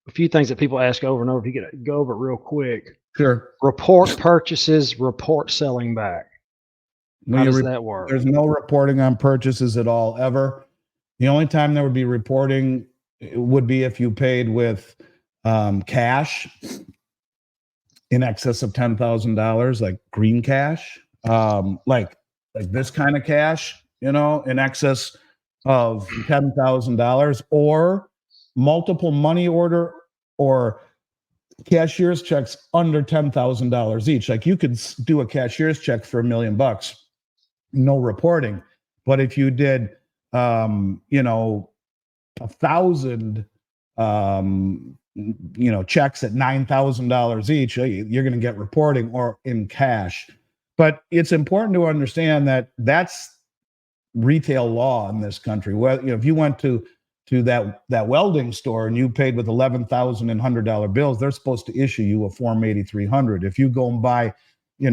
a few things that people ask over and over. If you could go over it real quick. Sure. Report purchases, report selling back. How does that work? There's no reporting on purchases at all, ever. The only time there would be reporting would be if you paid with cash in excess of $10,000, like green cash, like this kind of cash, in excess of $10,000, or multiple money order or cashier's checks under $10,000 each. Like you could do a cashier's check for $1 million, no reporting. But if you did, 1,000, checks at $9,000 each, you're going to get reporting or in cash. But it's important to understand that that's retail law in this country. Well, if you went to that welding store and you paid with $11,000 in $100 bills, they're supposed to issue you a Form 8300. If you go and buy, you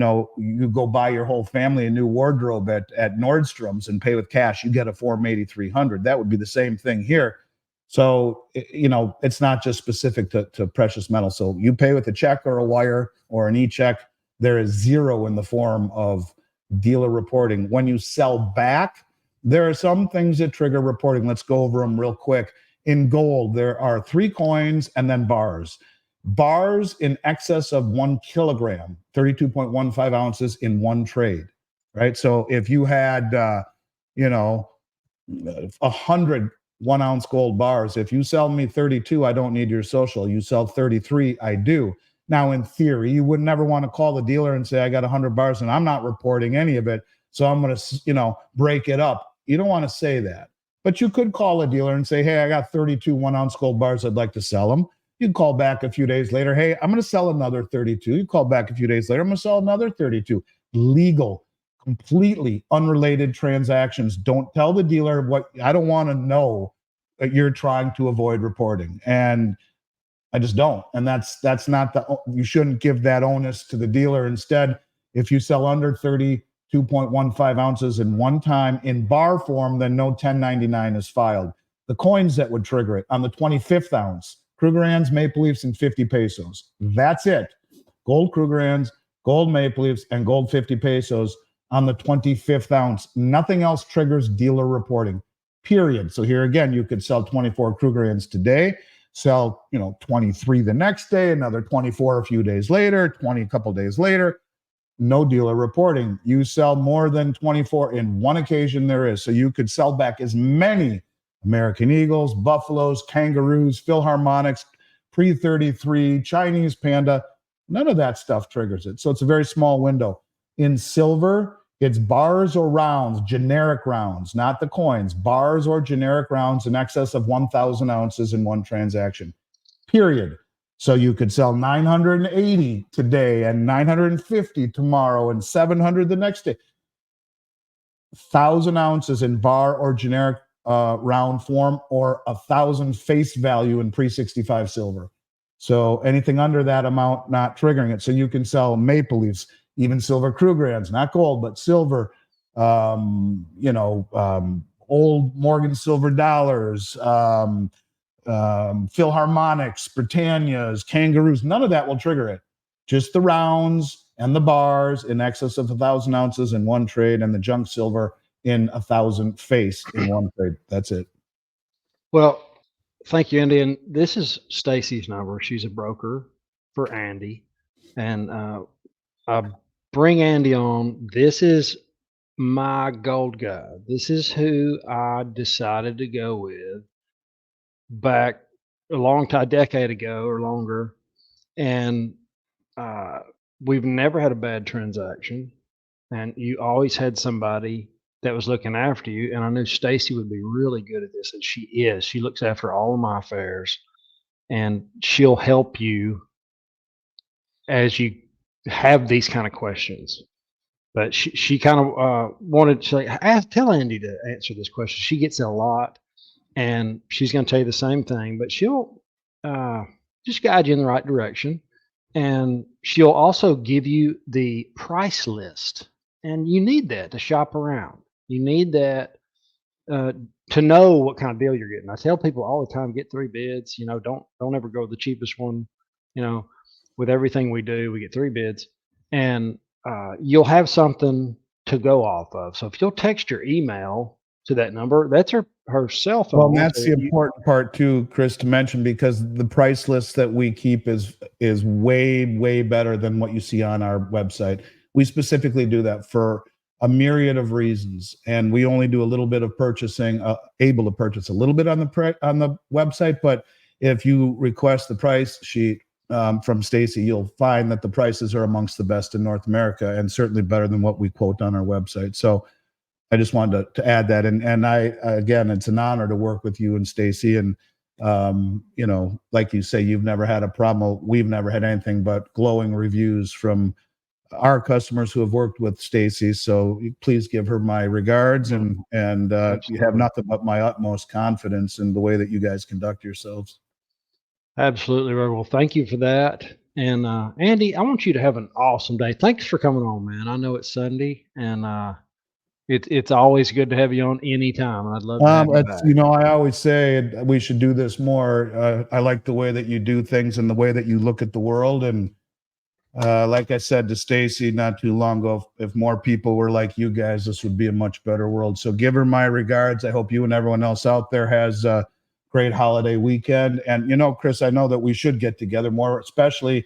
go buy your whole family a new wardrobe at Nordstrom's and pay with cash, you get a Form 8300. That would be the same thing here. So, it's not just specific to precious metals. So you pay with a check or a wire or an e-check, there is zero in the form of dealer reporting. When you sell back, there are some things that trigger reporting. Let's go over them real quick. In gold, there are 3 coins and then bars. Bars in excess of 1 kilogram, 32.15 ounces in one trade, right? So if you had, 100 1-ounce gold bars, if you sell me 32, I don't need your social. You sell 33, I do. Now, in theory, you would never want to call the dealer and say, I got 100 bars and I'm not reporting any of it, so I'm going to, break it up. You don't want to say that. But you could call a dealer and say, hey, I got 32 1-ounce gold bars. I'd like to sell them. You'd call back a few days later. Hey, I'm going to sell another 32. You call back a few days later. I'm going to sell another 32. Legal, completely unrelated transactions. Don't tell the dealer what I don't want to know that you're trying to avoid reporting. And I just don't. And that's not you shouldn't give that onus to the dealer. Instead, if you sell under 32.15 ounces in one time in bar form, then no 1099 is filed. The coins that would trigger it on the 25th ounce, Krugerrands, Maple Leafs, and 50 pesos. That's it. Gold Krugerrands, gold Maple Leafs, and gold 50 pesos on the 25th ounce. Nothing else triggers dealer reporting, period. So here again, you could sell 24 Krugerrands today, sell 23 the next day, another 24 a few days later, 20 a couple days later. No dealer reporting. You sell more than 24 in one occasion, there is. So you could sell back as many American Eagles, Buffaloes, Kangaroos, Philharmonics, pre-33, Chinese Panda. None of that stuff triggers it. So it's a very small window. In silver, it's bars or rounds, generic rounds, not the coins, bars or generic rounds in excess of 1,000 ounces in one transaction, period. So you could sell 980 today and 950 tomorrow and 700 the next day. 1,000 ounces in bar or generic round form, or 1,000 face value in pre-65 silver. So anything under that amount, not triggering it. So you can sell Maple Leafs, even silver Krugerrands, not gold, but silver, old Morgan silver dollars, Philharmonics, Britannias, Kangaroos, none of that will trigger it. Just the rounds and the bars in excess of 1,000 ounces in one trade, and the junk silver in 1,000 face in one trade. That's it. Well, thank you, Andy. And this is Stacey's number. She's a broker for Andy. And I bring Andy on. This is my gold guy. This is who I decided to go with back a decade ago or longer. And we've never had a bad transaction. And you always had somebody that was looking after you. And I knew Stacey would be really good at this, and she is. She looks after all of my affairs, and she'll help you as you have these kind of questions. But she kind of wanted to tell Andy to answer this question. She gets it a lot, and she's going to tell you the same thing, but she'll just guide you in the right direction. And she'll also give you the price list. And you need that to shop around. You need that to know what kind of deal you're getting. I tell people all the time, get 3 bids. Don't ever go the cheapest one. You know, with everything we do, we get 3 bids, and you'll have something to go off of. So if you'll text your email to that number, that's her cell phone. Well, and that's So the important part too, Chris, to mention, because the price list that we keep is way better than what you see on our website. We specifically do that for a myriad of reasons, and we only do a little bit of purchasing, able to purchase a little bit on the website. But if you request the price sheet from Stacey, you'll find that the prices are amongst the best in North America, and certainly better than what we quote on our website. So I just wanted to add that. And again, it's an honor to work with you and Stacey. And, like you say, you've never had a problem. We've never had anything but glowing reviews from our customers who have worked with Stacey. So please give her my regards, and you have nothing but my utmost confidence in the way that you guys conduct yourselves. Absolutely, well, thank you for that. And Andy, I want you to have an awesome day. Thanks for coming on, man. I know it's Sunday, and it's always good to have you on anytime. I'd love to have you back. I always say we should do this more. I like the way that you do things and the way that you look at the world. And like I said to Stacey not too long ago, if more people were like you guys, this would be a much better world. So give her my regards. I hope you and everyone else out there has a great holiday weekend. And, Chris, I know that we should get together more, especially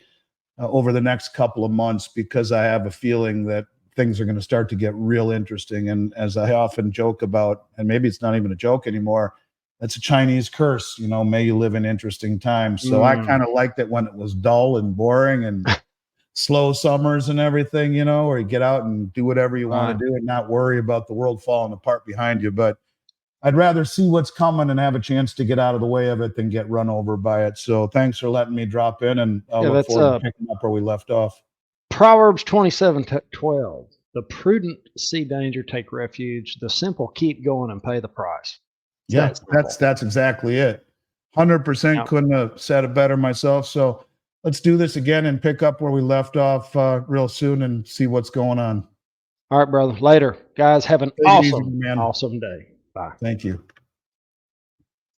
over the next couple of months, because I have a feeling that things are going to start to get real interesting. And as I often joke about, and maybe it's not even a joke anymore, that's a Chinese curse, may you live in interesting times. So I kind of liked it when it was dull and boring and slow summers and everything, where you get out and do whatever you want to do and not worry about the world falling apart behind you. But I'd rather see what's coming and have a chance to get out of the way of it than get run over by it. So thanks for letting me drop in, and I'll look forward to picking up where we left off. Proverbs 27:12. The prudent see danger, take refuge. The simple keep going and pay the price. That's exactly it. 100% couldn't have said it better myself. So let's do this again and pick up where we left off real soon and see what's going on. All right, brother. Later. Guys, have an awesome day. Bye. Thank you.